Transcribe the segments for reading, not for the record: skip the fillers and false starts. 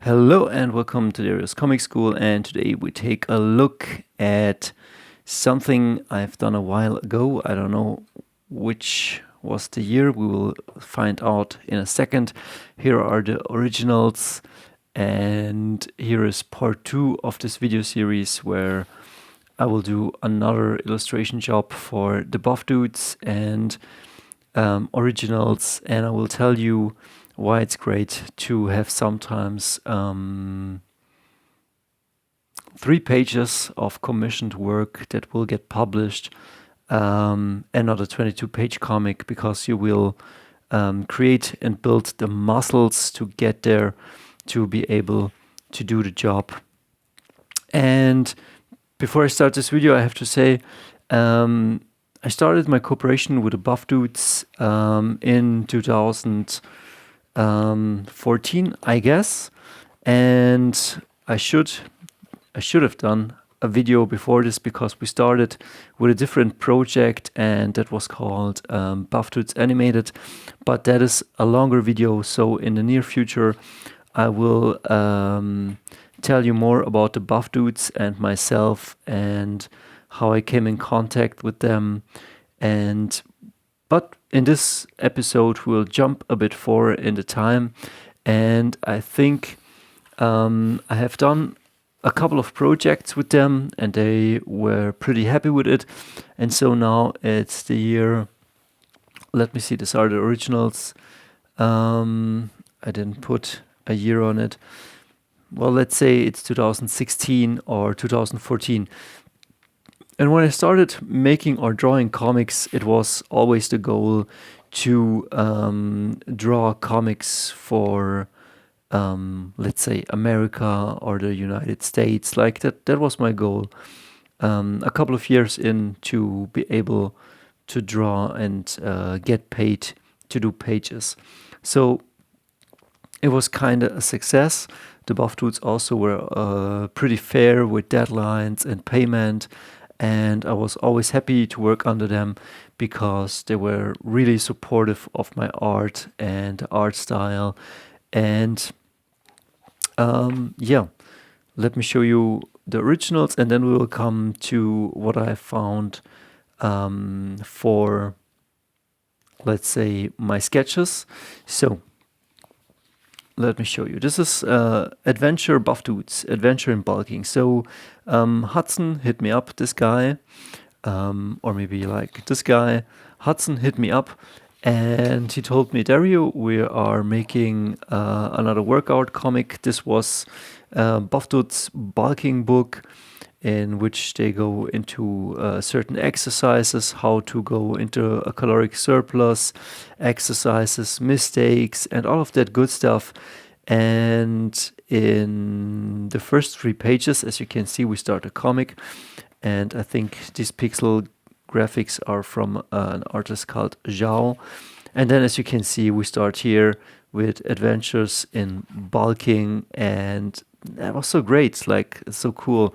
Hello and welcome to Darius Comic School, and today we take a look at something I've done a while ago. I don't know which was the year, we will find out in a second. Here are the originals, and here is part 2 of this video series where I will do another illustration job for the Buff Dudes and originals, and I will tell you why it's great to have sometimes 3 pages of commissioned work that will get published, and not a 22-page comic, because you will create and build the muscles to get there, to be able to do the job. And before I start this video, I have to say I started my cooperation with the Buff Dudes in 2014, I guess, and I should have done a video before this, because we started with a different project, and that was called Buff Dudes Animated, but that is a longer video. So in the near future I will tell you more about the Buff Dudes and myself and how I came in contact with them. But in this episode we'll jump a bit forward in the time, and I think I have done a couple of projects with them and they were pretty happy with it. And so now it's the year, let me see, these are the originals. I didn't put a year on it. Well, let's say it's 2016 or 2014. And when I started making or drawing comics, it was always the goal to draw comics for, let's say, America or the United States. Like that was my goal. A couple of years in, to be able to draw and get paid to do pages. So it was kind of a success. The Buff Dudes also were pretty fair with deadlines and payment, and I was always happy to work under them because they were really supportive of my art and art style. And yeah, let me show you the originals, and then we will come to what I found for, let's say, my sketches. So let me show you. This is Adventure Buff Dudes, Adventure in Bulking. So Hudson hit me up, this guy, or maybe like this guy. Hudson hit me up and he told me, Dario, we are making another workout comic. This was Buff Dudes bulking book, in which they go into certain exercises, how to go into a caloric surplus, exercises, mistakes, and all of that good stuff. And in the first 3 pages, as you can see, we start a comic, and I think these pixel graphics are from an artist called Zhao. And then, as you can see, we start here with adventures in bulking, and that was so great. Like, it's so cool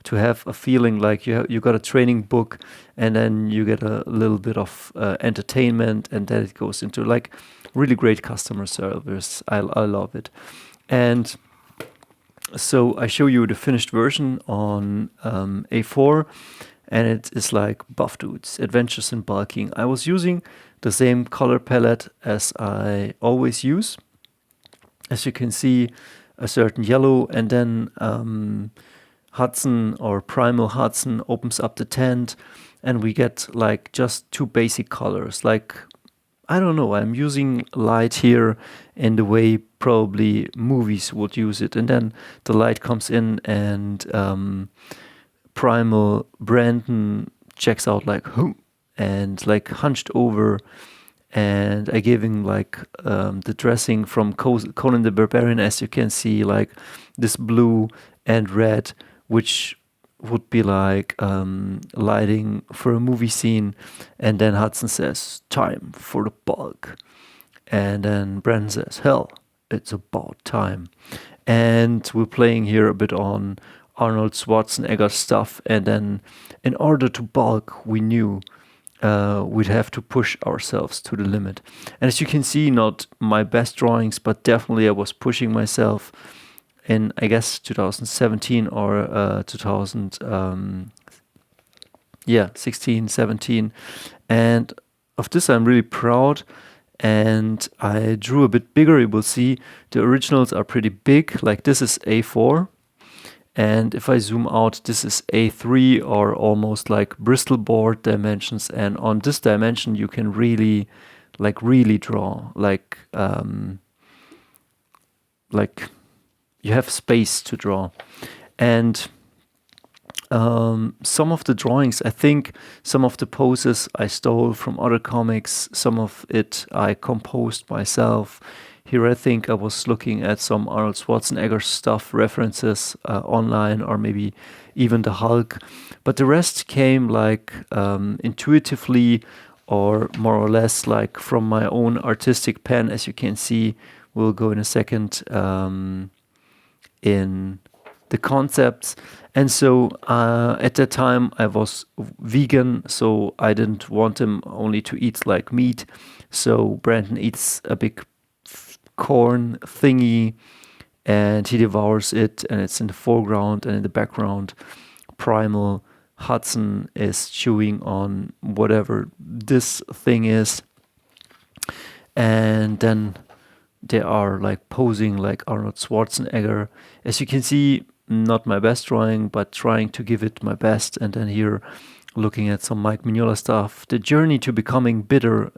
to have a feeling like you got a training book, and then you get a little bit of entertainment, and then it goes into like really great customer service. I love it. And so I show you the finished version on A4, and it is like Buff Dudes, Adventures in Bulking. I was using the same color palette as I always use. As you can see, a certain yellow, and then Hudson, or Primal Hudson, opens up the tent, and we get like just 2 basic colors. Like, I don't know, I'm using light here in the way probably movies would use it, and then the light comes in, and Primal Brandon checks out like, who, and like hunched over, and I gave him like the dressing from Conan the Barbarian, as you can see, like this blue and red, which would be like lighting for a movie scene. And then Hudson says, time for the bulk. And then Brandon says, hell, it's about time. And we're playing here a bit on Arnold Schwarzenegger stuff. And then in order to bulk, we knew we'd have to push ourselves to the limit. And as you can see, not my best drawings, but definitely I was pushing myself in, I guess, 2017 or 16, 17. And of this I'm really proud. And I drew a bit bigger. You will see the originals are pretty big. Like this is A4. And if I zoom out, this is A3 or almost like Bristol board dimensions. And on this dimension, you can really draw. Like you have space to draw. And some of the drawings, I think some of the poses I stole from other comics, some of it I composed myself. Here I think I was looking at some Arnold Schwarzenegger stuff, references online, or maybe even the Hulk. But the rest came like intuitively, or more or less like from my own artistic pen, as you can see. We'll go in a second in the concepts. And so at that time I was vegan, so I didn't want him only to eat like meat. So Brandon eats a big corn thingy and he devours it, and it's in the foreground, and in the background Primal Hudson is chewing on whatever this thing is. And then they are like posing like Arnold Schwarzenegger. As you can see, not my best drawing, but trying to give it my best. And then here, looking at some Mike Mignola stuff. The journey to becoming bigger,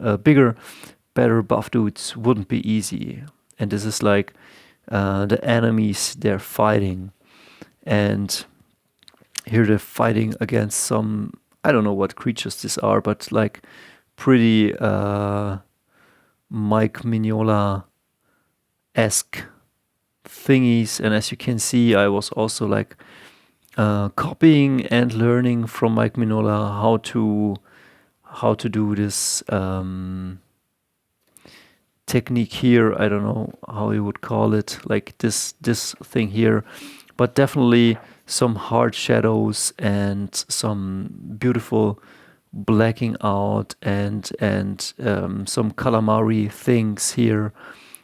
better buff dudes wouldn't be easy. And this is like the enemies they're fighting. And here they're fighting against some, I don't know what creatures these are, but like pretty Mike Mignola-esque thingies. And as you can see, I was also like copying and learning from Mike Mignola how to do this technique here. I don't know how you would call it, like this thing here, but definitely some hard shadows and some beautiful blacking out and some calamari things here,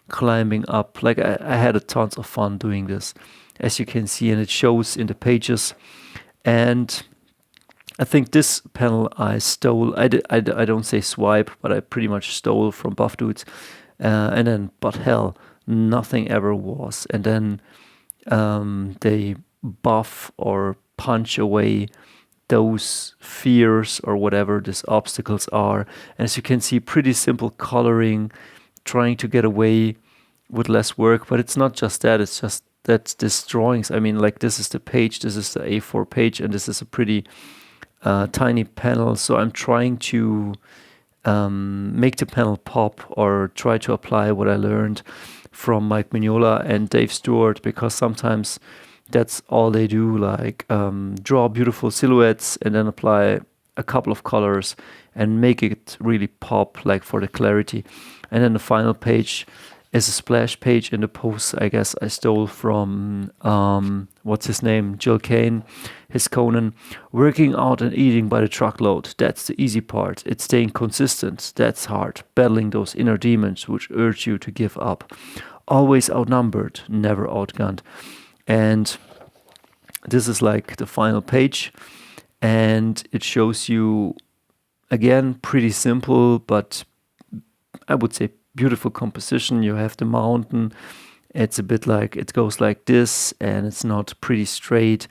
climbing up. Like I had a tons of fun doing this, as you can see, and it shows in the pages. And I think this panel I stole. I don't say swipe, but I pretty much stole from Buff Dudes. And then, but hell, nothing ever was. And then they buff or punch away those fears or whatever these obstacles are. And as you can see, pretty simple coloring, trying to get away with less work. But it's not just that, it's just that these drawings, I mean, like this is the page, this is the A4 page, and this is a pretty tiny panel. So I'm trying to make the panel pop, or try to apply what I learned from Mike Mignola and Dave Stewart, because sometimes that's all they do, like draw beautiful silhouettes and then apply a couple of colors and make it really pop, like for the clarity. And then the final page is a splash page in the pose I guess I stole from, what's his name, Jill Kane, his Conan. Working out and eating by the truckload, that's the easy part. It's staying consistent, that's hard. Battling those inner demons which urge you to give up. Always outnumbered, never outgunned. And this is like the final page, and it shows you, again, pretty simple, but I would say beautiful composition. You have the mountain. It's a bit like, it goes like this, and it's not pretty straight.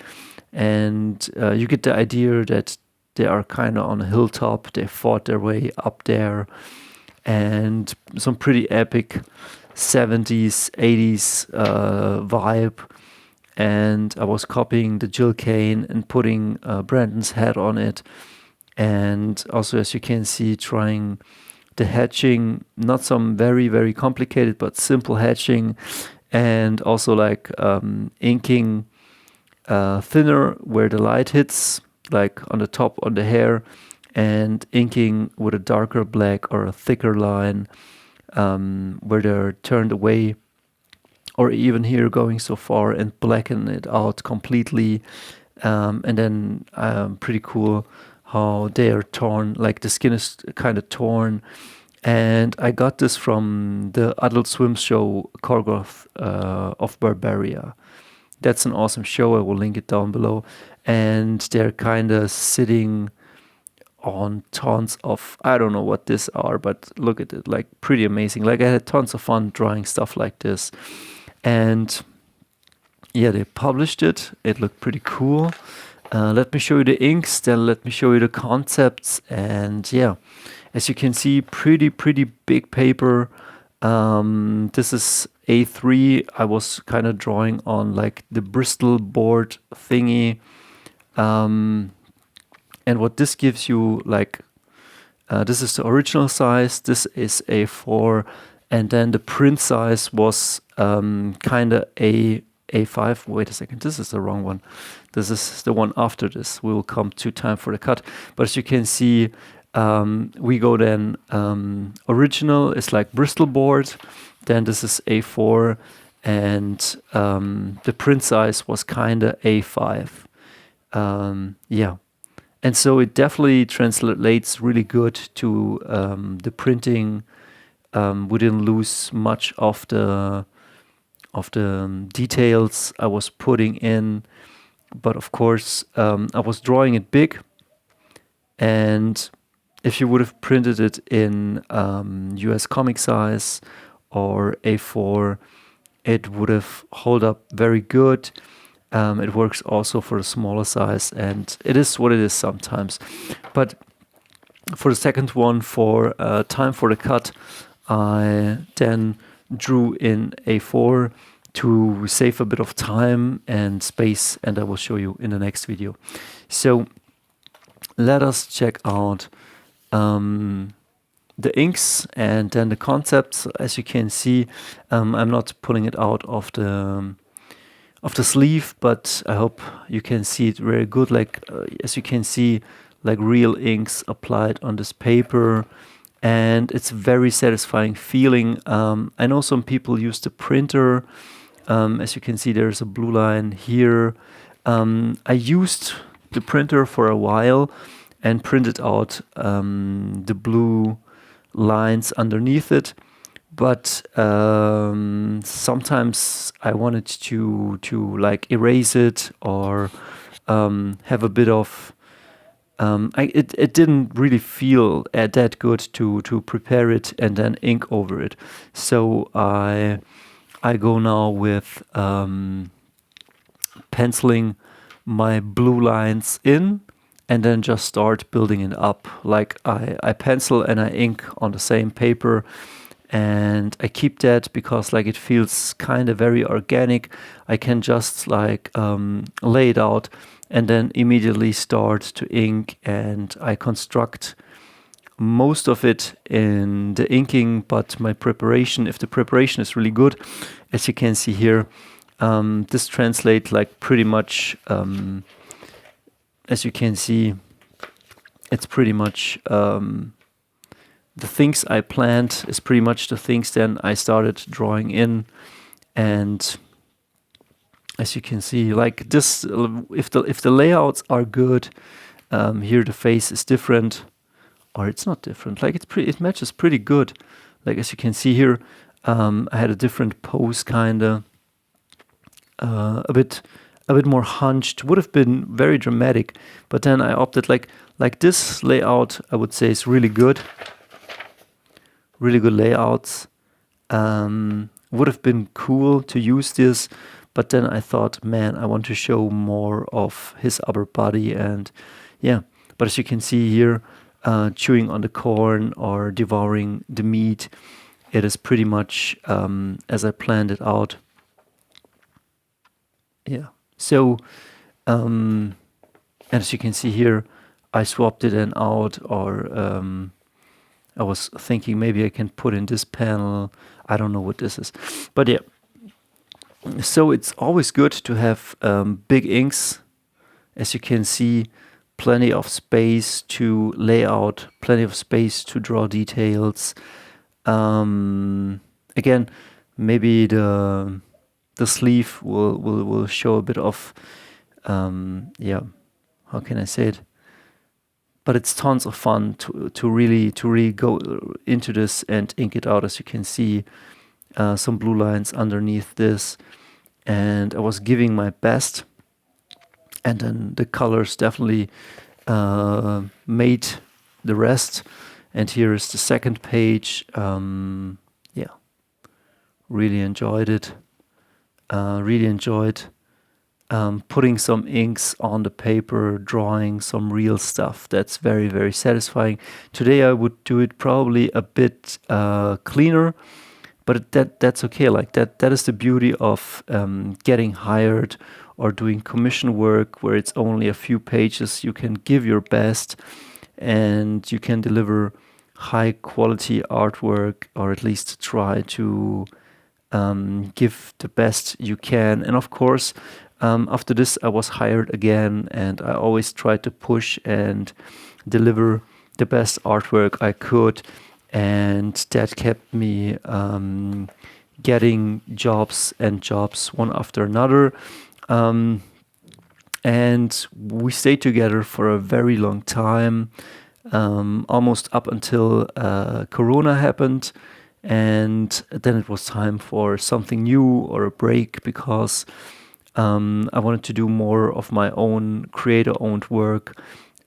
And you get the idea that they are kind of on a hilltop. They fought their way up there, and some pretty epic 70s, 80s vibe. And I was copying the Jill Kane and putting Brandon's head on it. And also, as you can see, trying the hatching, not some very, very complicated, but simple hatching. And also like inking thinner where the light hits, like on the top, on the hair, and inking with a darker black or a thicker line where they're turned away. Or even here going so far and blacken it out completely. And then pretty cool how they are torn, like the skin is kind of torn. And I got this from the Adult Swim show choreograph of Barbaria. That's an awesome show. I will link it down below. And they're kind of sitting on tons of, I don't know what these are, but look at it, like pretty amazing. Like I had tons of fun drawing stuff like this. And yeah, they published it. It looked pretty cool. Let me show you the inks, then let me show you the concepts. And yeah, as you can see, pretty big paper. This is A3. I was kind of drawing on like the Bristol board thingy. And what this gives you, like, this is the original size, this is A4, and then the print size was kind of A5. Wait a second, this is the wrong one. This is the one after this. We will come to time for the cut. But as you can see, we go then, original is like Bristol board, then this is A4, and the print size was kind of A5. Yeah. And so it definitely translates really good to the printing. We didn't lose much of the details I was putting in, but of course I was drawing it big, and if you would have printed it in US comic size or A4, it would have held up very good. It works also for the smaller size, and it is what it is sometimes. But for the second one, for time for the cut, I then drew in A4 to save a bit of time and space, and I will show you in the next video. So let us check out the inks and then the concepts. As you can see, I'm not pulling it out of the sleeve, but I hope you can see it very good. Like as you can see, like real inks applied on this paper, and it's very satisfying feeling. I know some people use the printer. As you can see, there's a blue line here. I used the printer for a while and printed out the blue lines underneath it. But sometimes I wanted to like erase it or have a bit of it didn't really feel that good to prepare it and then ink over it. So I go now with penciling my blue lines in and then just start building it up. Like I pencil and I ink on the same paper. And I keep that because like it feels kind of very organic. I can just like lay it out and then immediately start to ink, and I construct most of it in the inking, but my preparation, if the preparation is really good, as you can see here, this translates like pretty much, as you can see, it's pretty much the things I planned is pretty much the things then I started drawing in. And as you can see, like this, if the layouts are good, here the face is different, or it's not different. Like it matches pretty good. Like as you can see here, I had a different pose, kinda, a bit more hunched. Would have been very dramatic, but then I opted like this layout. I would say is really good. Really good layouts. Would have been cool to use this, but then I thought, man, I want to show more of his upper body, and yeah. But as you can see here, chewing on the corn or devouring the meat, it is pretty much as I planned it out. Yeah. So, and as you can see here, I swapped it in out, or I was thinking maybe I can put in this panel. I don't know what this is. But yeah. So it's always good to have big inks. As you can see, plenty of space to lay out, plenty of space to draw details. Again, maybe the sleeve will show a bit of, yeah, how can I say it? But it's tons of fun to really go into this and ink it out. As you can see, some blue lines underneath this. and I was giving my best, and then the colors definitely made the rest. And here is the second page. Yeah, really enjoyed it. Really enjoyed putting some inks on the paper, drawing some real stuff. That's very, very satisfying. Today I would do it probably a bit cleaner, but that's okay. Like that is the beauty of getting hired or doing commission work, where it's only a few pages. You can give your best and you can deliver high quality artwork, or at least try to give the best you can. And of course, after this, I was hired again, and I always tried to push and deliver the best artwork I could. And that kept me getting jobs and jobs one after another. And we stayed together for a very long time, almost up until Corona happened. And then it was time for something new or a break, because I wanted to do more of my own creator-owned work.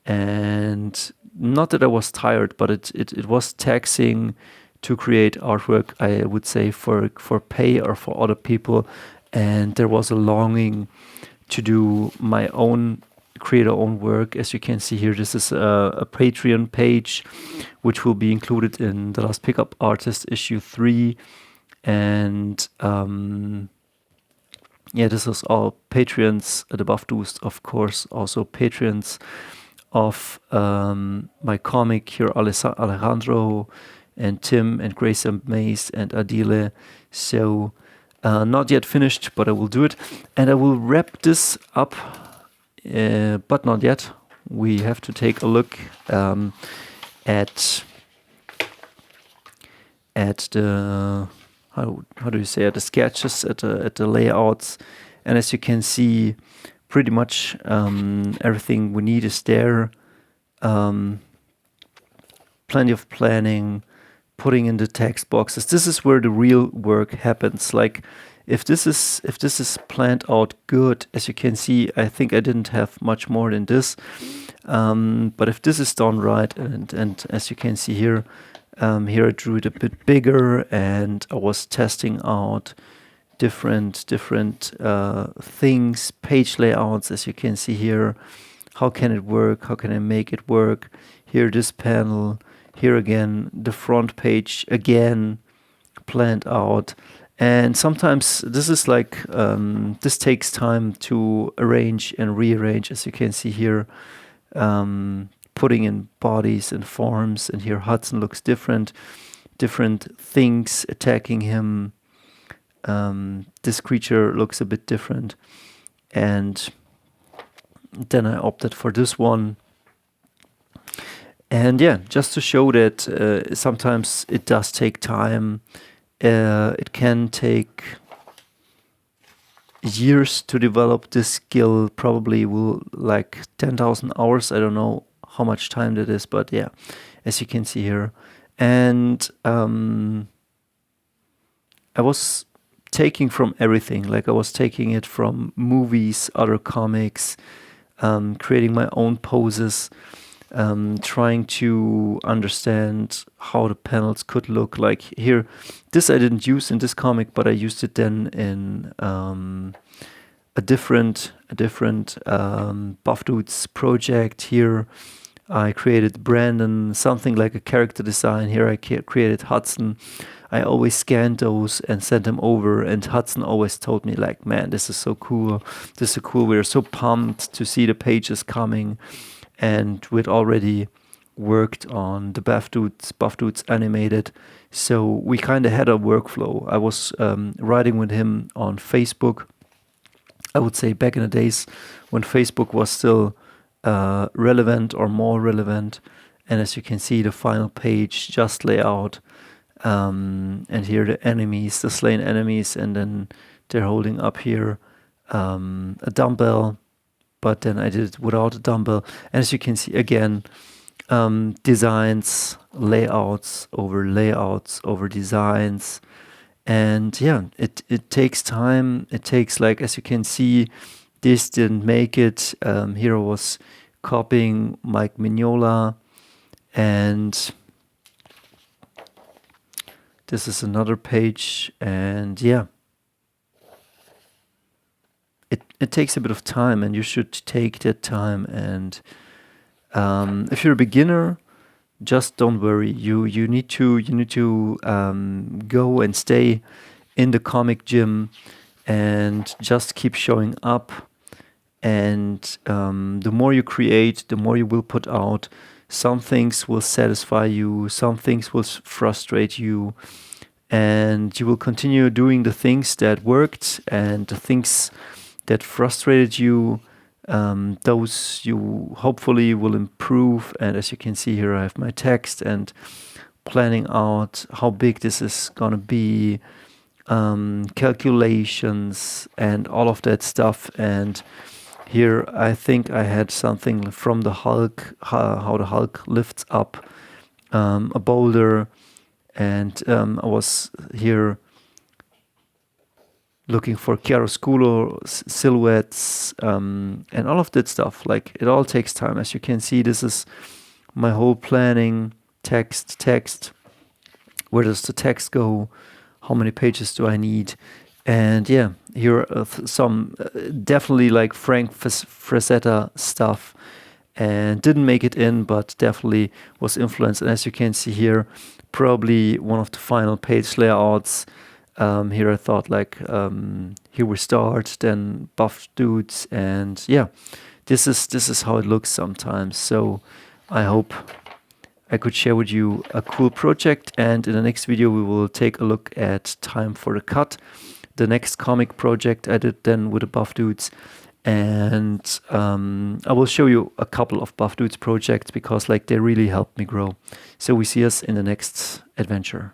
And not that I was tired, but it was taxing to create artwork, I would say, for pay or for other people. And there was a longing to do my own creator-owned work. As you can see here, this is a Patreon page, which will be included in The Last Pickup Artist issue 3. And yeah, this is all Patreons at Above Doost, of course, also Patreons of my comic here, Alejandro and Tim and Grace and Mace and Adile. So not yet finished, but I will do it. And I will wrap this up, but not yet. We have to take a look at the, how do you say it, the sketches, at the layouts. And as you can see, pretty much everything we need is there. Plenty of planning, putting in the text boxes. This is where the real work happens. Like if this is planned out good, as you can see, I think I didn't have much more than this. But if this is done right, and as you can see here, here I drew it a bit bigger, and I was testing out different things, page layouts, as you can see here. How can it work? How can I make it work? Here, this panel. Here again, the front page again planned out. And sometimes this is like, this takes time to arrange and rearrange, as you can see here. Putting in bodies and forms, and here Hudson looks different things attacking him. This creature looks a bit different. And then I opted for this one. And yeah, just to show that sometimes it does take time. It can take years to develop this skill. Probably will like 10,000 hours. I don't know how much time that is, but yeah, as you can see here. And I was taking from everything. Like I was taking it from movies, other comics, creating my own poses. Trying to understand how the panels could look like. Here, this I didn't use in this comic, but I used it then in a different Buff Dudes project. Here I created Brandon, something like a character design. Here I created Hudson. I always scanned those and sent them over, and Hudson always told me like, man, this is so cool. This is so cool. We're so pumped to see the pages coming. And we'd already worked on the Buff Dudes animated. So we kind of had a workflow. I was writing with him on Facebook. I would say back in the days when Facebook was still relevant or more relevant. And as you can see, the final page just lay out. And here the enemies, the slain enemies. And then they're holding up here a dumbbell. But then I did it without a dumbbell. And as you can see, again, designs, layouts over designs. And yeah, it takes time. It takes, like, as you can see, this didn't make it. Here I was copying Mike Mignola, and this is another page, and yeah, it takes a bit of time, and you should take that time. And if you're a beginner, just don't worry. You need to go and stay in the comic gym and just keep showing up. And the more you create, the more you will put out. Some things will satisfy you, some things will frustrate you, and you will continue doing the things that worked, and the things that frustrated you, those you hopefully will improve. And as you can see here, I have my text and planning out how big this is gonna be, calculations and all of that stuff. And here I think I had something from the Hulk, how the Hulk lifts up a boulder, and I was here looking for chiaroscuro silhouettes, and all of that stuff. Like, it all takes time. As you can see, this is my whole planning. Text. Where does the text go? How many pages do I need? And yeah, here are some definitely like Frank Frazetta stuff, and didn't make it in, but definitely was influenced. And as you can see here, probably one of the final page layouts. Here I thought, like, here we start, then buff dudes, and yeah, this is how it looks sometimes. So I hope I could share with you a cool project, and in the next video we will take a look at Time for the Cut, the next comic project I did then with the buff dudes. And I will show you a couple of buff dudes projects, because like they really helped me grow. So we see us in the next adventure.